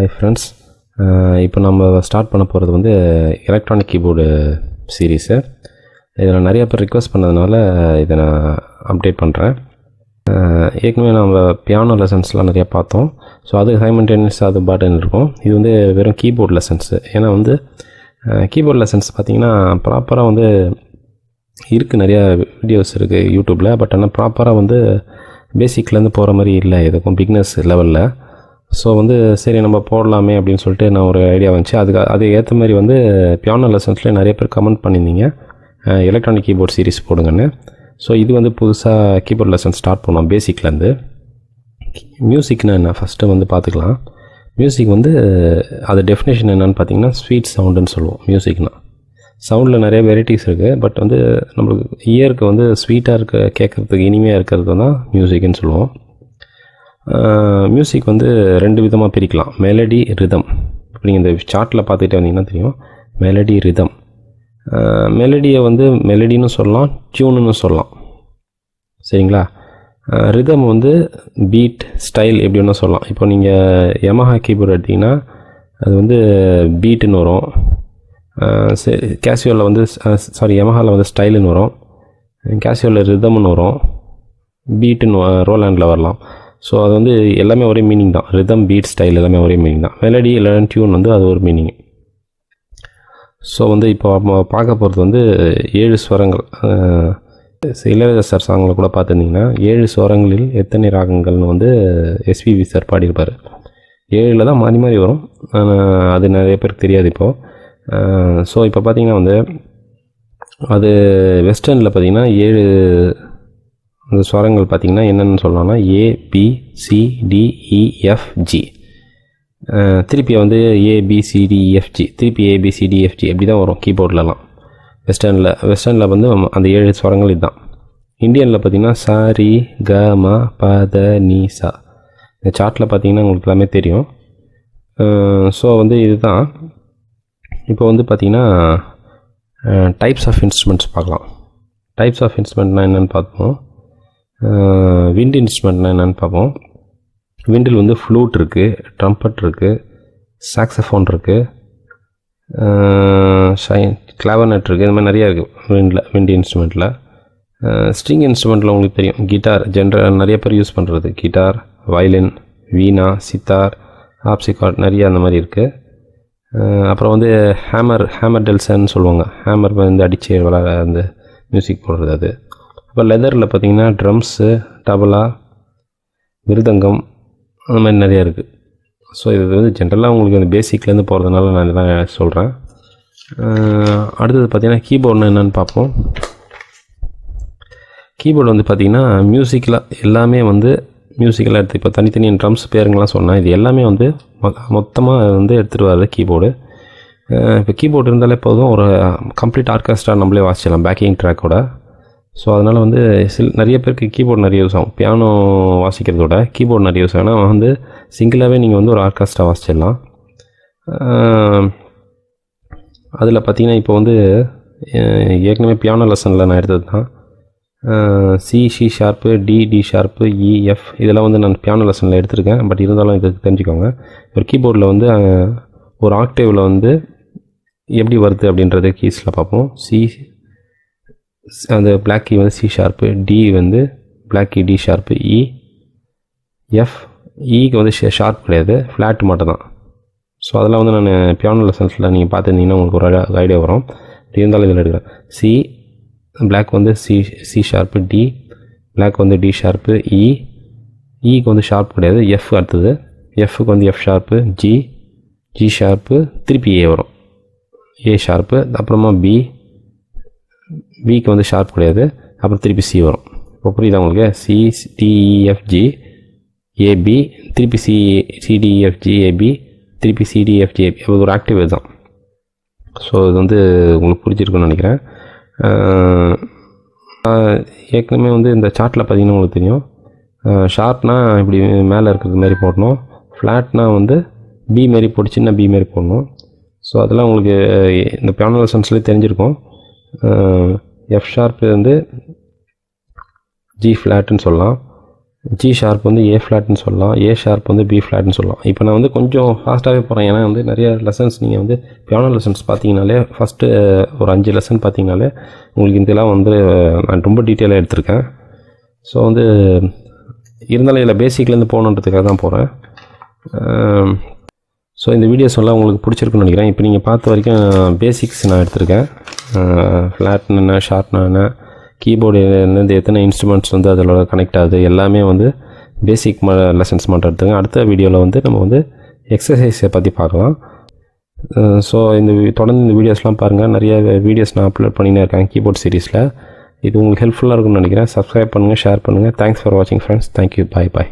Hi friends, இப்போ நம்ம start பண்ண போகிறது வந்து எலக்ட்ரானிக் கீபோர்டு சீரீஸு. இதில் நிறைய பேர் ரிக்வெஸ்ட் பண்ணதுனால இதை நான் அப்டேட் பண்ணுறேன். ஏற்கனவே நம்ம பியானோ லெசன்ஸ்லாம் நிறையா பார்த்தோம். ஸோ அது சைமல்டேனியஸ் அது பாட்டுன்னு இருக்கும். இது வந்து வெறும் கீபோர்ட் லெசன்ஸு. ஏன்னா வந்து கீபோர்ட் லெசன்ஸ் பார்த்திங்கன்னா ப்ராப்பராக வந்து இருக்குது, நிறையா வீடியோஸ் இருக்குது யூடியூப்பில். பட் ஆனால் ப்ராப்பராக வந்து பேசிக்லேருந்து போகிற மாதிரி இல்லை எதுக்கும் பிகினர்ஸ் லெவலில். ஸோ வந்து சரி நம்ம போடலாமே அப்படின்னு சொல்லிட்டு நான் ஒரு ஐடியா வந்துச்சு. அது ஏற்ற மாதிரி வந்து பியானோ லெசன்ஸில் நிறைய பேர் கமெண்ட் பண்ணியிருந்தீங்க எலக்ட்ரானிக் கீபோர்ட் சீரிஸ் போடுங்கன்னு. ஸோ இது வந்து புதுசாக கீபோர்ட் லெசன் ஸ்டார்ட் பண்ணோம் பேசிக்லேருந்து. மியூசிக்னா என்ன ஃபஸ்ட்டு வந்து பார்த்துக்கலாம். மியூசிக் வந்து அது டெஃபினேஷன் என்னென்னு பார்த்தீங்கன்னா ஸ்வீட் சவுண்டுன்னு சொல்லுவோம். மியூசிக்னா சவுண்டில் நிறைய வெரைட்டிஸ் இருக்குது. பட் வந்து நம்மளுக்கு இயருக்கு வந்து ஸ்வீட்டாக கேட்குறதுக்கு இனிமையாக இருக்கிறது தான் மியூசிக்னு சொல்லுவோம். மியூசிக் வந்து ரெண்டு விதமாக பிரிக்கலாம், மெலடி, ரிதம். இப்போ நீங்கள் இந்த சார்ட்டில் பார்த்துக்கிட்டே வந்தீங்கன்னா தெரியும் மெலடி, ரிதம். மெலடியை வந்து மெலடின்னு சொல்லலாம், டியூனுன்னு சொல்லலாம், சரிங்களா. ரிதம் வந்து பீட், ஸ்டைல் எப்படி ஒன்றும் சொல்லலாம். இப்போ நீங்கள் யமஹா கீபோர்டு எடுத்திங்கன்னா அது வந்து பீட்டுன்னு வரும். கேசியோவில் வந்து யமஹாவில் வந்து ஸ்டைலுன்னு வரும், கேசியோவில் ரிதம்னு வரும், பீட்டுன்னு ரோலாண்டில் வரலாம். ஸோ அது வந்து எல்லாமே ஒரே மீனிங் தான். ரிதம், பீட், ஸ்டைல் எல்லாமே ஒரே மீனிங் தான். மெலடி இல்லை டியூன் வந்து அது ஒரு மீனிங். ஸோ வந்து இப்போ பார்க்க போகிறது வந்து 7 ஸ்வரங்கள். இளையராஜா சார் சாங்கில் கூட பார்த்துருந்தீங்கன்னா 7 ஸ்வரங்களில் எத்தனை ராகங்கள்னு வந்து எஸ்பிபி சார் பாடியிருப்பார். 7 தான் மாறி மாறி வரும். அது நிறைய பேருக்கு தெரியாது இப்போது. ஸோ இப்போ பார்த்திங்கன்னா வந்து அது வெஸ்டர்னில் பார்த்திங்கன்னா 7 அந்த ஸ்வரங்கள் பார்த்திங்கன்னா என்னென்னு சொல்லலாம்னா A, B, C, D, E, F, G. திருப்பி வந்து A, B, C, D, F, G, திருப்பி A, B, C, D, F, G அப்படி தான் வரும் கீபோர்ட்லலாம். வெஸ்டர்னில் வந்து அந்த 7 ஸ்வரங்கள் இதுதான். இந்தியனில் பார்த்திங்கன்னா சா, ரி, க, ம, ப, த, நீ, சா. இந்த சார்ட்டில் பார்த்திங்கன்னா உங்களுக்கு எல்லாமே தெரியும். ஸோ வந்து இதுதான். இப்போ வந்து பார்த்திங்கன்னா டைப்ஸ் ஆஃப் இன்ஸ்ட்ருமெண்ட்ஸ் பார்க்கலாம். டைப்ஸ் ஆஃப் இன்ஸ்ட்ருமெண்ட்னால் என்னென்னு பார்ப்போம். விண்ட் இன்ஸ்ட்ருமெண்ட்னா என்னென்னு பார்ப்போம். விண்டில் வந்து ஃப்ளூட் இருக்குது, ட்ரம்பட் இருக்குது, சாக்ஸஃபோன் இருக்குது, கிளாவர்னட் இருக்குது. இந்த மாதிரி நிறையா இருக்குது விண்ட் இன்ஸ்ட்ருமெண்ட்டில். ஸ்ட்ரிங் இன்ஸ்ட்ருமெண்ட்டில் உங்களுக்கு தெரியும் கிட்டார், நிறைய பேர் யூஸ் பண்ணுறது கிட்டார், வயலின், வீணா, சித்தார், ஆப்சிகார்ட் நிறைய அந்த மாதிரி இருக்குது. அப்புறம் வந்து ஹேமர் டெல்சன்னு சொல்லுவாங்க. ஹேமர் வந்து அடித்து அந்த மியூசிக் போடுறது அது. இப்போ லெதரில் பார்த்திங்கன்னா ட்ரம்ஸு, தபலா, மிருதங்கம் அந்த மாதிரி நிறையா இருக்குது. ஸோ இது வந்து ஜென்ரலாக உங்களுக்கு அந்த பேசிக்லேருந்து போகிறதுனால நான் இதெல்லாம் சொல்கிறேன். அடுத்தது பார்த்திங்கன்னா கீபோர்டுனா என்னென்னு பார்ப்போம். கீபோர்டு வந்து பார்த்திங்கன்னா மியூசிக்கில் எல்லாமே வந்து மியூசிக்கெல்லாம் எடுத்து இப்போ தனித்தனி ட்ரம்ஸ் பேருங்கெலாம் சொன்னேன். இது எல்லாமே வந்து மொத்தமாக வந்து எடுத்துகிட்டு வர்றது கீபோர்டு. இப்போ கீபோர்டு இருந்தாலே போதும், ஒரு கம்ப்ளீட் ஆர்கெஸ்ட்ரா நம்மளே வாசிச்சிடலாம் பேக்கிங் ட்ராக்கோட. ஸோ அதனால் வந்து நிறைய பேருக்கு கீபோர்டு நிறைய யூஸ் ஆகும். பியானோ வாசிக்கிறதோட கீபோர்டு நிறைய யூஸ் ஆகும். ஆனால் வந்து சிங்கிளாகவே நீங்கள் வந்து ஒரு ஆர்கெஸ்ட்ரா வாசிச்சிடலாம். அதில் பார்த்திங்கன்னா இப்போ வந்து ஏற்கனவே பியானோ லெசனில் நான் எடுத்தது தான் C, C sharp, D, D sharp, E, F இதெல்லாம் வந்து நான் பியானோ லெசனில் எடுத்திருக்கேன். பட் இருந்தாலும் இதுக்கு தெரிஞ்சுக்கோங்க. ஒரு கீபோர்டில் வந்து ஒரு ஆக்டேவில் வந்து எப்படி வருது அப்படின்றது கீஸில் பார்ப்போம். சி அந்த பிளாக் கீ வந்து சி ஷார்ப்பு, டி வந்து black key D sharp, E, F, இக்கு வந்து ஷார்ப் கிடையாது, ஃப்ளாட் மட்டும் தான். ஸோ அதெல்லாம் வந்து நான் பியானோ லெசன்ஸில் நீங்கள் பார்த்துருந்தீங்கன்னா உங்களுக்கு ஒரு ஐடியா வரும். இருந்தாலும் இதில் எடுக்கிறேன். சி பிளாக் வந்து சி ஷார்ப்பு, டி பிளாக் வந்து டி ஷார்ப்பு, இக்கு வந்து ஷார்ப் கிடையாது, எஃப் அடுத்தது, எஃப்க்கு வந்து எஃப் ஷார்ப்பு, ஜி ஷார்ப்பு, திருப்பி ஏ வரும், ஏ ஷார்ப்பு, அப்புறமா பிக்கு வந்து ஷார்ப் கிடையாது, அப்புறம் திருப்பி சி வரும். இப்போ புரியுதா உங்களுக்கு? சி, டிஇஎஃப்ஜி, ஏபி, திருப்பி சிடிஎஃப்ஜி, ஏபி, திருப்பி சிடிஎஃப்ஜி, ஏபி. அது ஒரு ஆக்டிவ் தான். ஸோ இது வந்து உங்களுக்கு புரிஞ்சிருக்குன்னு நினைக்கிறேன். ஏற்கனவே வந்து இந்த சார்ட்டில் பார்த்திங்கன்னா உங்களுக்கு தெரியும் ஷார்ப்னா இப்படி மேலே இருக்கிறது மாதிரி போடணும், ஃப்ளாட்னா வந்து பி மாரி போட்டு சின்ன பி மாரி போடணும். ஸோ அதெல்லாம் உங்களுக்கு இந்த பியானோ லெசன்ஸ்லேயே தெரிஞ்சிருக்கும். எஃப் ஷார்ப்பு வந்து ஜி ஃப்ளாட்டுன்னு சொல்லலாம், G ஷார்ப் வந்து A ஃப்ளாட்னு சொல்லலாம், A ஷார்ப் வந்து B ஃப்ளாட்னு சொல்லலாம். இப்போ நான் வந்து கொஞ்சம் ஃபாஸ்ட்டாகவே போகிறேன், ஏன்னா வந்து நிறைய லெசன்ஸ் நீங்கள் வந்து பியானோ லெசன்ஸ் பார்த்தீங்கனாலே ஃபஸ்ட்டு ஒரு 5 லெசன் பார்த்தீங்கனாலே உங்களுக்கு இதெல்லாம் வந்து நான் ரொம்ப டீட்டெயிலாக எடுத்திருக்கேன். ஸோ வந்து இருந்தாலும் இதில் பேசிக்லேருந்து போகணுன்றதுக்காக தான் போகிறேன். ஸோ இந்த வீடியோஸ் எல்லாம் உங்களுக்கு பிடிச்சிருக்குன்னு நினைக்கிறேன். இப்போ நீங்கள் பார்த்த வரைக்கும் பேசிக்ஸ் நான் எடுத்திருக்கேன். ஃப்ளாட்னு என்ன, ஷார்ப்னா என்ன, கீபோர்டு வந்து எத்தனை இன்ஸ்ட்ருமெண்ட்ஸ் வந்து அதில் கனெக்ட் ஆகுது, எல்லாமே வந்து பேசிக் லெசன்ஸ் மட்டும் எடுத்துங்க. அடுத்த வீடியோவில் வந்து நம்ம வந்து எக்ஸசைஸை பற்றி பார்க்கலாம். ஸோ தொடர்ந்து இந்த வீடியோஸ்லாம் பாருங்கள். நிறைய வீடியோஸ் நான் அப்லோட் பண்ணினே இருக்கேன் கீபோர்ட் சீரீஸில். இது உங்களுக்கு ஹெல்ப்ஃபுல்லாக இருக்கும்னு நினைக்கிறேன். சப்ஸ்கிரைப் பண்ணுங்கள், ஷேர் பண்ணுங்கள். தேங்க்ஸ் ஃபார் வாட்சிங் ஃப்ரெண்ட்ஸ். தேங்க்யூ. பாய்.